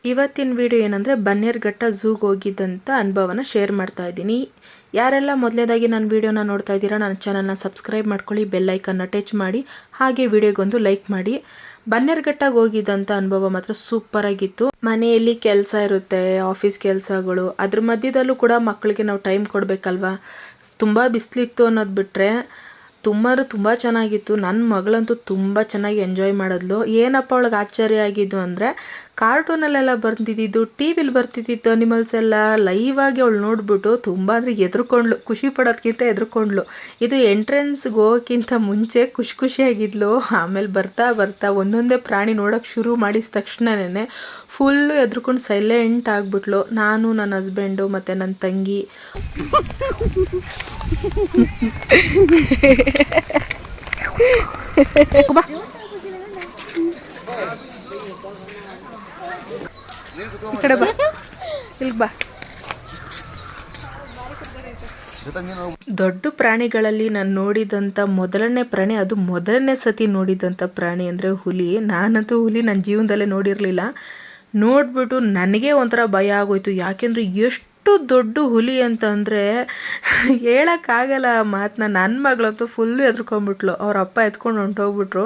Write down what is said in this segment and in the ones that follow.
ಇವತ್ತಿನ ವಿಡಿಯೋ ಏನಂದರೆ ಬನ್ನೇರುಘಟ್ಟ ಝೂಗೆ ಹೋಗಿದ್ದಂಥ ಅನುಭವನ ಶೇರ್ ಮಾಡ್ತಾ ಇದ್ದೀನಿ. ಯಾರೆಲ್ಲ ಮೊದಲನೇದಾಗಿ ನನ್ನ ವಿಡಿಯೋನ ನೋಡ್ತಾ ಇದ್ದೀರಾ ನನ್ನ ಚಾನಲ್ನ ಸಬ್ಸ್ಕ್ರೈಬ್ ಮಾಡ್ಕೊಳ್ಳಿ, ಬೆಲ್ ಐಕನ್ನ ಟಚ್ ಮಾಡಿ, ಹಾಗೆ ವಿಡಿಯೋಗೊಂದು ಲೈಕ್ ಮಾಡಿ. ಬನ್ನೇರುಘಟ್ಟಗೆ ಹೋಗಿದ್ದಂಥ ಅನುಭವ ಮಾತ್ರ ಸೂಪರಾಗಿತ್ತು. ಮನೆಯಲ್ಲಿ ಕೆಲಸ ಇರುತ್ತೆ, ಆಫೀಸ್ ಕೆಲಸಗಳು, ಅದ್ರ ಮಧ್ಯದಲ್ಲೂ ಕೂಡ ಮಕ್ಕಳಿಗೆ ನಾವು ಟೈಮ್ ಕೊಡಬೇಕಲ್ವ. ತುಂಬ ಬಿಸಿಲಿತ್ತು ಅನ್ನೋದು ಬಿಟ್ಟರೆ ತುಂಬ ಚೆನ್ನಾಗಿತ್ತು. ನನ್ನ ಮಗಳಂತೂ ತುಂಬ ಚೆನ್ನಾಗಿ ಎಂಜಾಯ್ ಮಾಡಿದ್ಲು. ಏನಪ್ಪ ಅವಳಿಗೆ ಆಶ್ಚರ್ಯ ಆಗಿದ್ದು ಅಂದರೆ ಕಾರ್ಟೂನಲ್ಲೆಲ್ಲ ಬರ್ತಿದ್ದಿದ್ದು, ಟಿ ವಿಲಿ ಬರ್ತಿದ್ದಿದ್ದು ಅನಿಮಲ್ಸ್ ಎಲ್ಲ ಲೈವ್ ಆಗಿ ಅವಳು ನೋಡಿಬಿಟ್ಟು ತುಂಬ ಅಂದರೆ ಎದ್ರುಕೊಂಡ್ಲು. ಖುಷಿ ಪಡೋದಕ್ಕಿಂತ ಎದ್ರುಕೊಂಡ್ಲು. ಇದು ಎಂಟ್ರೆನ್ಸ್ಗೆ ಹೋಗೋಕ್ಕಿಂತ ಮುಂಚೆ ಖುಷಿಯಾಗಿದ್ಲು. ಆಮೇಲೆ ಬರ್ತಾ ಒಂದೊಂದೇ ಪ್ರಾಣಿ ನೋಡೋಕ್ಕೆ ಶುರು ಮಾಡಿದ ತಕ್ಷಣನೇ ಫುಲ್ಲು ಎದ್ರುಕೊಂಡು ಸೈಲೆಂಟ್ ಆಗಿಬಿಟ್ಲು. ನಾನು, ನನ್ನ ಹಸ್ಬೆಂಡು ಮತ್ತು ನನ್ನ ತಂಗಿ ಬಾ. ದೊಡ್ಡ ಪ್ರಾಣಿಗಳಲ್ಲಿ ನಾನು ನೋಡಿದಂಥ ಮೊದಲನೇ ಪ್ರಾಣಿ, ಅದು ಮೊದಲನೇ ಸತಿ ನೋಡಿದಂಥ ಪ್ರಾಣಿ ಅಂದರೆ ಹುಲಿ. ನಾನಂತೂ ಹುಲಿ ನನ್ನ ಜೀವನದಲ್ಲೇ ನೋಡಿರಲಿಲ್ಲ. ನೋಡಿಬಿಟ್ಟು ನನಗೆ ಒಂಥರ ಭಯ ಆಗೋಯ್ತು. ಯಾಕೆಂದರೆ ಎಷ್ಟು ದೊಡ್ಡ ಹುಲಿ ಅಂತ ಅಂದರೆ ಹೇಳೋಕ್ಕಾಗಲ್ಲ ಆ ಮಾತನ್ನ. ನನ್ನ ಮಗಳಂತೂ ಫುಲ್ಲು ಎದ್ರುಕೊಂಡ್ಬಿಟ್ಲು. ಅವ್ರ ಅಪ್ಪ ಎತ್ಕೊಂಡು ಹೊಂಟೋಗ್ಬಿಟ್ರು.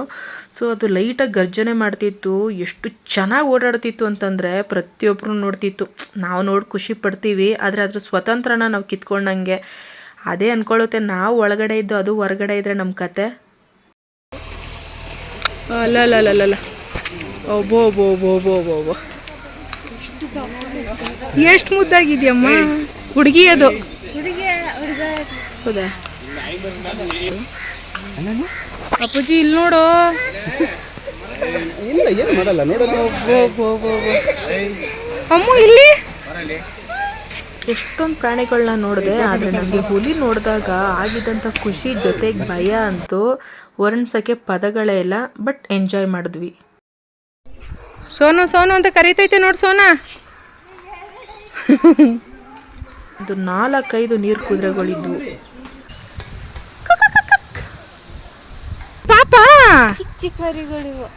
ಸೊ ಅದು ಲೈಟಾಗಿ ಗರ್ಜನೆ ಮಾಡ್ತಿತ್ತು. ಎಷ್ಟು ಚೆನ್ನಾಗಿ ಓಡಾಡ್ತಿತ್ತು ಅಂತಂದರೆ ಪ್ರತಿಯೊಬ್ಬರು ನೋಡ್ತಿತ್ತು. ನಾವು ನೋಡಿ ಖುಷಿ ಪಡ್ತೀವಿ, ಆದರೆ ಅದ್ರ ಸ್ವತಂತ್ರನ ನಾವು ಕಿತ್ಕೊಂಡಂಗೆ. ಅದೇ ಅಂದ್ಕೊಳ್ಳುತ್ತೆ, ನಾವು ಒಳಗಡೆ ಇದ್ದು ಅದು ಹೊರಗಡೆ ಇದ್ದರೆ ನಮ್ಮ ಕತೆ. ಅಲ್ಲ ಓಬೋ ಎಷ್ಟು ಮುದ್ದಾಗಿದ್ಯಮ್ಮ ಹುಡುಗಿ. ಅದು ಹೌದಾ ಅಪ್ಪುಜಿ, ಇಲ್ಲಿ ನೋಡು. ಅಮ್ಮ ಇಲ್ಲಿ ಎಷ್ಟೊಂದು ಪ್ರಾಣಿಗಳನ್ನ ನೋಡಿದೆ. ಆದರೆ ನನಗೆ ಹುಲಿ ನೋಡಿದಾಗ ಆಗಿದ್ದಂಥ ಖುಷಿ ಜೊತೆಗೆ ಭಯ ಅಂತೂ ವರ್ಣಿಸೋಕ್ಕೆ ಪದಗಳೇ ಇಲ್ಲ. ಬಟ್ ಎಂಜಾಯ್ ಮಾಡಿದ್ವಿ. ಸೋನು ಅಂತ ಕರೀತೈತೆ ನೋಡಿ ಸೋನಾ. ಇದು 4-5 ನೀರು ಕುದುರೆಗಳಿದ್ವು. ಪಾಪ ಚಿಕ್ಕ ಮರಿಗಳಿವು.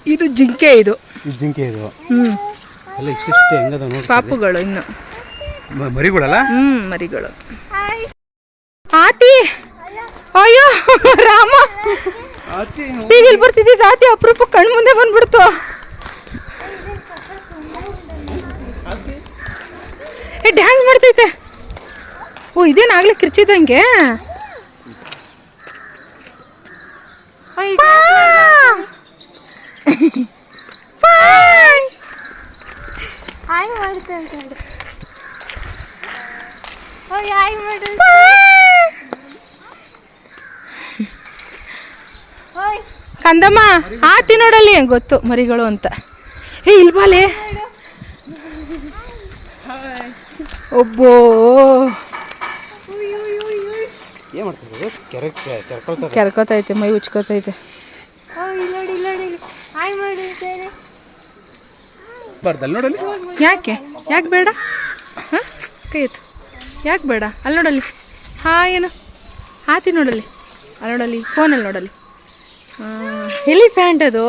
ಇದು ಜಿಂಕೆ. ಇದು ಪಾಪುಗಳು ಇನ್ನು ಮರಿಗಳಲ್ಲ. ಮರಿಗಳು. ಆತಿ, ಅಯ್ಯೋ ರಾಮ, ಟಿವಿಲಿ ಬರ್ತಿದ್ದ ಆತಿ ಅಪರೂಪ ಕಣ್ಣು ಮುಂದೆ ಬಂದ್ಬಿಡ್ತು. ಡ್ಯಾನ್ಸ್ ಮಾಡ್ತೈತೆ. ಓ, ಇದೇನಾಗ್ಲೇ ಕಿರ್ಚಿದಂಗೆ. ಕಂದಮ್ಮ ಆತಿ ನೋಡಲ್ಲಿ, ಗೊತ್ತು ಮರಿಗಳು ಅಂತ. ಇಲ್ವಾಲೆ ಒಬ್ಬೋ ಕೆರ್ಕೋತೈತೆ, ಮೈ ಉಚ್ಕೋತೈತೆ. ಯಾಕೆ ಬೇಡ? ಕೈ ಎತ್ತು. ಯಾಕೆ ಬೇಡ? ಅಲ್ಲಿ ನೋಡಲ್ಲಿ. ಏನು ಆತಿ ನೋಡಲ್ಲಿ, ಅಲ್ಲಿ ನೋಡಲ್ಲಿ, ಫೋನಲ್ಲಿ ನೋಡಲ್ಲಿ. ಎಲಿಫ್ಯಾಂಟ್ ಅದು.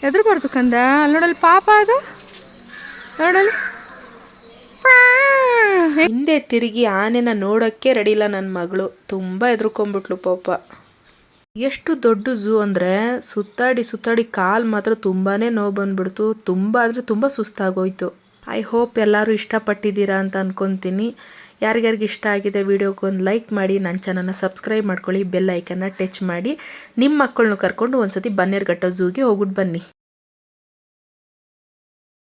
ಎದ್ರಬಾರ್ದು ಕಂದ. ಅಲ್ಲಿ ನೋಡಲ್ಲಿ ಪಾಪ, ಅದು ನೋಡಲ್ಲಿ. ಹಿಂದೆ ತಿರುಗಿ ಆನೆನ ನೋಡೋಕ್ಕೆ ರೆಡಿ ಇಲ್ಲ ನನ್ನ ಮಗಳು. ತುಂಬ ಎದ್ರುಕೊಂಡ್ಬಿಟ್ಲು ಪಾಪ. ಎಷ್ಟು ದೊಡ್ಡ ಝೂ ಅಂದರೆ ಸುತ್ತಾಡಿ ಕಾಲು ಮಾತ್ರ ತುಂಬಾ ನೋವು ಬಂದ್ಬಿಡ್ತು. ತುಂಬ ಸುಸ್ತಾಗೋಯ್ತು. ಐ ಹೋಪ್ ಎಲ್ಲರೂ ಇಷ್ಟಪಟ್ಟಿದ್ದೀರಾ ಅಂತ ಅಂದ್ಕೊತೀನಿ. ಯಾರಿಗಾರಿಗೆ ಇಷ್ಟ ಆಗಿದೆ ವಿಡಿಯೋಗೊಂದು ಲೈಕ್ ಮಾಡಿ, ನನ್ನ ಚಾನಲ್ನ ಸಬ್ಸ್ಕ್ರೈಬ್ ಮಾಡ್ಕೊಳ್ಳಿ, ಬೆಲ್ ಐಕನ್ನ ಟಚ್ ಮಾಡಿ. ನಿಮ್ಮ ಮಕ್ಕಳನ್ನು ಕರ್ಕೊಂಡು ಒಂದ್ಸತಿ ಬನ್ನೇರುಘಟ್ಟ ಝೂಗೆ ಹೋಗ್ಬಿಟ್ಟು ಬನ್ನಿ.